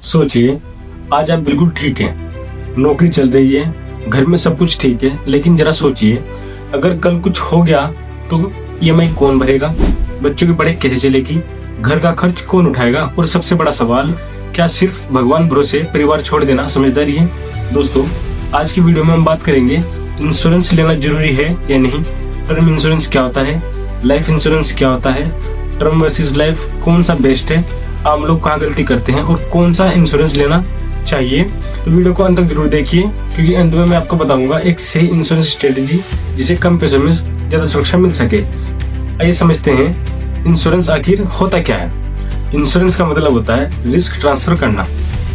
सोचिए, आज आप बिल्कुल ठीक हैं, नौकरी चल रही है, घर में सब कुछ ठीक है, लेकिन जरा सोचिए अगर कल कुछ हो गया तो ईएमआई कौन भरेगा, बच्चों की पढ़ाई कैसे चलेगी, घर का खर्च कौन उठाएगा और सबसे बड़ा सवाल, क्या सिर्फ भगवान भरोसे परिवार छोड़ देना समझदारी है? दोस्तों, आज की वीडियो में हम बात करेंगे इंश्योरेंस लेना जरूरी है या नहीं, टर्म इंश्योरेंस क्या होता है, लाइफ इंश्योरेंस क्या होता है, टर्म वर्सेस लाइफ कौन सा बेस्ट है, आम लोग कहाँ गलती करते हैं और कौन सा इंश्योरेंस लेना चाहिए। तो वीडियो को अंत तक जरूर देखिए, क्योंकि अंत में मैं आपको बताऊंगा एक सही इंश्योरेंस स्ट्रेटेजी जिसे कम पैसों में ज्यादा सुरक्षा मिल सके। आइए समझते हैं इंश्योरेंस आखिर होता क्या है। इंश्योरेंस का मतलब होता है रिस्क ट्रांसफर करना,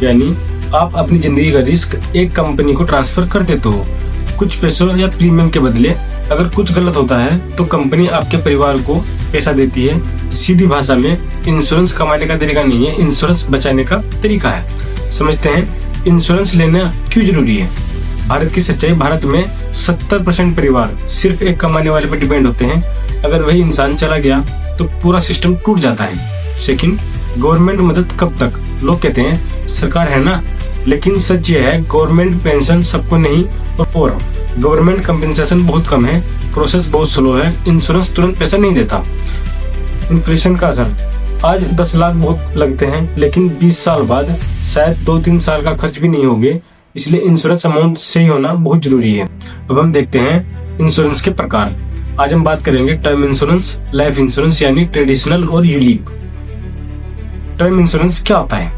यानी आप अपनी जिंदगी का रिस्क एक कंपनी को ट्रांसफर कर देते हो कुछ पैसों या प्रीमियम के बदले। अगर कुछ गलत होता है तो कंपनी आपके परिवार को पैसा देती है। सीधी भाषा में इंश्योरेंस कमाने का तरीका नहीं है, इंश्योरेंस बचाने का तरीका है। समझते हैं इंश्योरेंस लेना क्यों जरूरी है। भारत की सच्चाई, भारत में 70% परिवार सिर्फ एक कमाने वाले पर डिपेंड होते हैं। अगर वही इंसान चला गया तो पूरा सिस्टम टूट जाता है। सेकंड, गवर्नमेंट मदद कब तक? लोग कहते हैं सरकार है ना, लेकिन सच ये है गवर्नमेंट पेंशन सबको नहीं और गवर्नमेंट कंपेंसेशन बहुत कम है, प्रोसेस बहुत स्लो है, इंश्योरेंस तुरंत पैसा नहीं देता। इन्फ्लेशन का असर, आज 10 लाख बहुत लगते हैं, लेकिन 20 साल बाद शायद 2-3 साल का खर्च भी नहीं होंगे, इसलिए इंश्योरेंस अमाउंट सही होना बहुत जरूरी है। अब हम देखते हैं इंश्योरेंस के प्रकार। आज हम बात करेंगे टर्म इंश्योरेंस, लाइफ इंश्योरेंस यानी ट्रेडिशनल और यूलिप। टर्म इंश्योरेंस क्या होता है?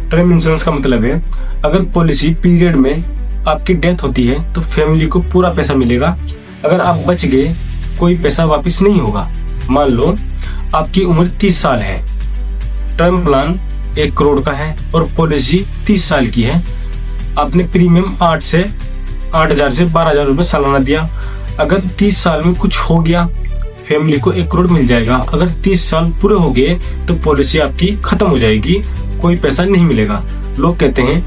टर्म इंश्योरेंस का मतलब है अगर पॉलिसी पीरियड में आपकी डेथ होती है तो फैमिली को पूरा पैसा मिलेगा। अगर आप बच गए कोई पैसा वापस नहीं होगा। मान लो आपकी उम्र 30 साल है, टर्म प्लान 1 करोड़ का है और पॉलिसी 30 साल की है। आपने प्रीमियम 8,000 से 12,000 रुपए सालाना दिया। अगर 30 साल में कुछ हो गया फैमिली को 1 करोड़ मिल जाएगा। अगर 30 साल पूरे हो गए तो पॉलिसी आपकी खत्म हो जाएगी, कोई पैसा नहीं मिलेगा। लोग कहते हैं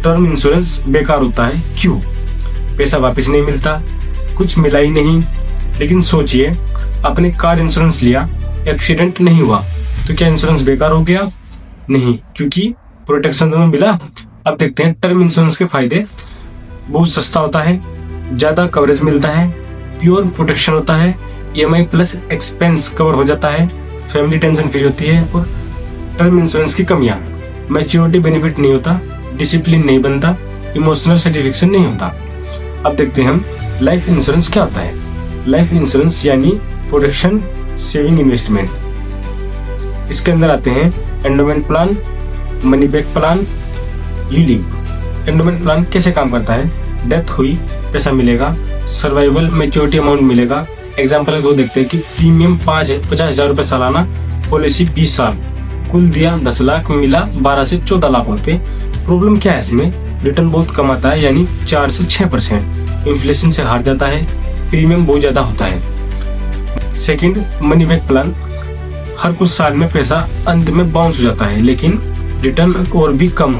टर्म इंश्योरेंस बेकार होता है, क्यों? पैसा वापस नहीं मिलता, कुछ मिला ही नहीं। लेकिन सोचिए, आपने कार इंश्योरेंस लिया, एक्सीडेंट नहीं हुआ तो क्या इंश्योरेंस बेकार हो गया? नहीं, क्योंकि प्रोटेक्शन तो मिला। अब देखते हैं टर्म इंश्योरेंस के फायदे। बहुत सस्ता होता है, ज्यादा कवरेज मिलता है, प्योर प्रोटेक्शन होता है, ईएमआई प्लस एक्सपेंस कवर हो जाता है, फैमिली टेंशन फ्री होती है। और टर्म इंश्योरेंस की कमियां, मैच्योरिटी बेनिफिट नहीं होता, डिसिप्लिन नहीं बनता, इमोशनल सेटिस्फेक्शन नहीं होता। अब देखते हैं हम लाइफ इंश्योरेंस क्या होता है। लाइफ इंश्योरेंस यानी प्रोटेक्शन, सेविंग, इन्वेस्टमेंट। इसके अंदर आते हैं endowment plan, money back plan, ULIP. Endowment plan कैसे काम करता है? डेथ हुई पैसा मिलेगा, सर्वाइवल मैच्योरिटी अमाउंट मिलेगा। एग्जाम्पल दो देखते हैं कि प्रीमियम 50,000 रुपए सालाना, पॉलिसी 20 साल, कुल दिया 10 लाख, मिला 12 से 14 लाख रुपए। प्रॉब्लम क्या है इसमें? रिटर्न बहुत कम आता है, यानी 4 से 6%। इन्फ्लेशन से हार जाता है, प्रीमियम बहुत ज्यादा होता है। सेकंड, मनी बैक प्लान, हर कुछ साल में पैसा अंत में बाउंस हो जाता है, लेकिन रिटर्न और भी कम,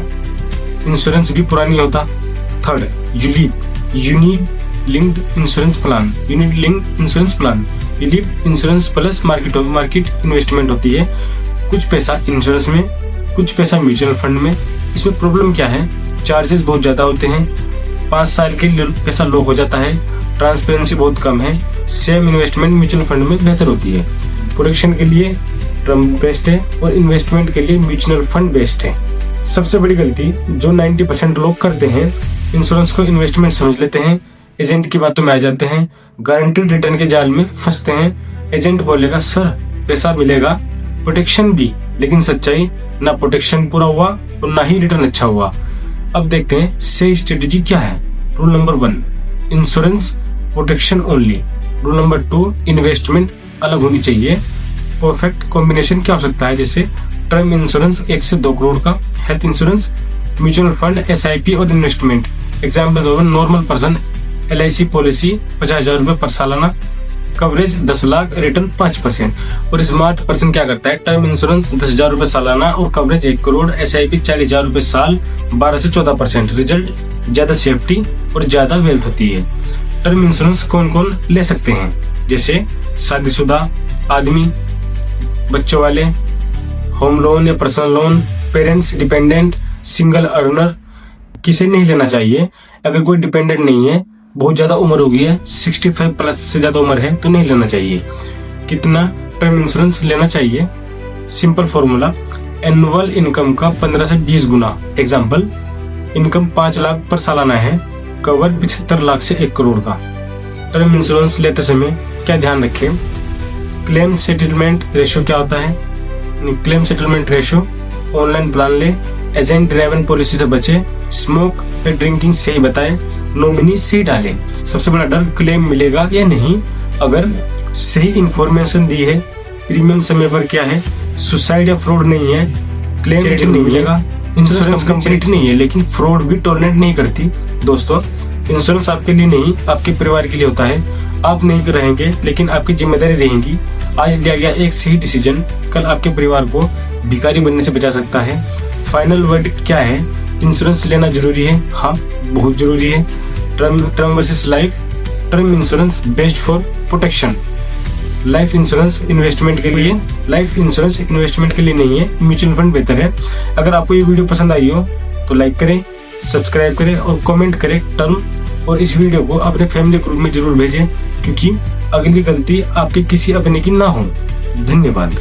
इंश्योरेंस भी पूरा नहीं होता। Third, ULIP, unit linked insurance plan. Unit linked insurance plan, ULIP insurance plus market investment होती है। कुछ पैसा इंश्योरेंस में, कुछ पैसा म्यूचुअल फंड में। इसमें प्रॉब्लम क्या है? चार्जेस बहुत ज्यादा होते हैं, 5 साल के लिए पैसा लॉक हो जाता है, ट्रांसपेरेंसी बहुत कम है। सेम इन्वेस्टमेंट म्यूचुअल फंड में बेहतर होती है। प्रोटेक्शन के लिए टर्म बेस्ट है और इन्वेस्टमेंट के लिए म्यूचुअल फंड बेस्ट है। सबसे बड़ी गलती जो 90% लोग करते हैं, इंश्योरेंस को इन्वेस्टमेंट समझ लेते हैं, एजेंट की बातों में आ जाते हैं, गारंटीड रिटर्न के जाल में फंसते हैं। एजेंट बोलेगा सर पैसा मिलेगा, प्रोटेक्शन भी, लेकिन सच्चाई ना प्रोटेक्शन पूरा हुआ और ना ही रिटर्न अच्छा हुआ। अब देखते हैं सही स्ट्रेटेजी क्या है। Rule number 1, insurance protection only. Rule number 2, investment अलग होनी चाहिए। परफेक्ट कॉम्बिनेशन क्या हो सकता है? जैसे टर्म इंश्योरेंस 1 से 2 करोड़ का, health insurance, mutual fund, SIP और इन्वेस्टमेंट। एग्जाम्पल दो, नॉर्मल पर्सन LIC पॉलिसी 50,000 रुपए पर सालाना, कवरेज 10 लाख, रिटर्न 5%। और स्मार्ट पर्सन क्या करता है? टर्म इंश्योरेंस 10,000 रुपए सालाना और कवरेज 1 करोड़, SIP 40,000 रुपए साल, 12 से 14%। रिजल्ट ज्यादा सेफ्टी और ज्यादा वेल्थ होती है। टर्म इंश्योरेंस कौन कौन ले सकते हैं? जैसे शादीशुदा आदमी, बच्चों वाले, होम लोन या personal loan, parents dependent, single earner किसे नहीं लेना चाहिए? अगर कोई डिपेंडेंट नहीं है, बहुत ज्यादा उम्र हो गई है, 65 प्लस से ज्यादा उम्र है तो नहीं लेना चाहिए। कितना टर्म इंश्योरेंस लेना चाहिए? सिंपल फॉर्मूला, एनुअल इनकम का 15 से 20 गुना। एग्जाम्पल, इनकम 5 लाख पर सालाना है, कवर 75 लाख से 1 करोड़ का। टर्म इंश्योरेंस लेते समय क्या ध्यान रखें? क्लेम सेटलमेंट रेशियो क्या होता है? Claim settlement ratio, online plan ले, एजेंट ड्राइवन पॉलिसी से बचे, स्मोक या ड्रिंकिंग सही बताए, नॉमिनी सही डाले। सबसे बड़ा डर क्लेम मिलेगा या नहीं। अगर सही इंफॉर्मेशन दी है, प्रीमियम समय पर क्या है, सुसाइड या फ्रॉड नहीं है, क्लेम नहीं मिलेगा। इंश्योरेंस कंप्लीट नहीं है लेकिन फ्रॉड भी टॉलरेट नहीं करती। दोस्तों, इंश्योरेंस आपके लिए नहीं, आपके परिवार के लिए होता है। आप नहीं रहेंगे लेकिन आपकी जिम्मेदारी रहेगी। आज लिया गया एक सही डिसीजन कल आपके परिवार को भिखारी बनने से बचा सकता है। फाइनल वर्ड क्या है? इंश्योरेंस लेना जरूरी है, हाँ बहुत जरूरी है। Term versus life. Term insurance based for protection, life insurance investment के लिए। लाइफ इंश्योरेंस इन्वेस्टमेंट के लिए नहीं है, म्यूचुअल फंड बेहतर है। अगर आपको ये वीडियो पसंद आई हो तो लाइक करें, सब्सक्राइब करें और कमेंट करें टर्म, और इस वीडियो को अपने फैमिली ग्रुप में जरूर भेजें, क्योंकि अगली गलती आपके किसी अपने की ना हो। धन्यवाद।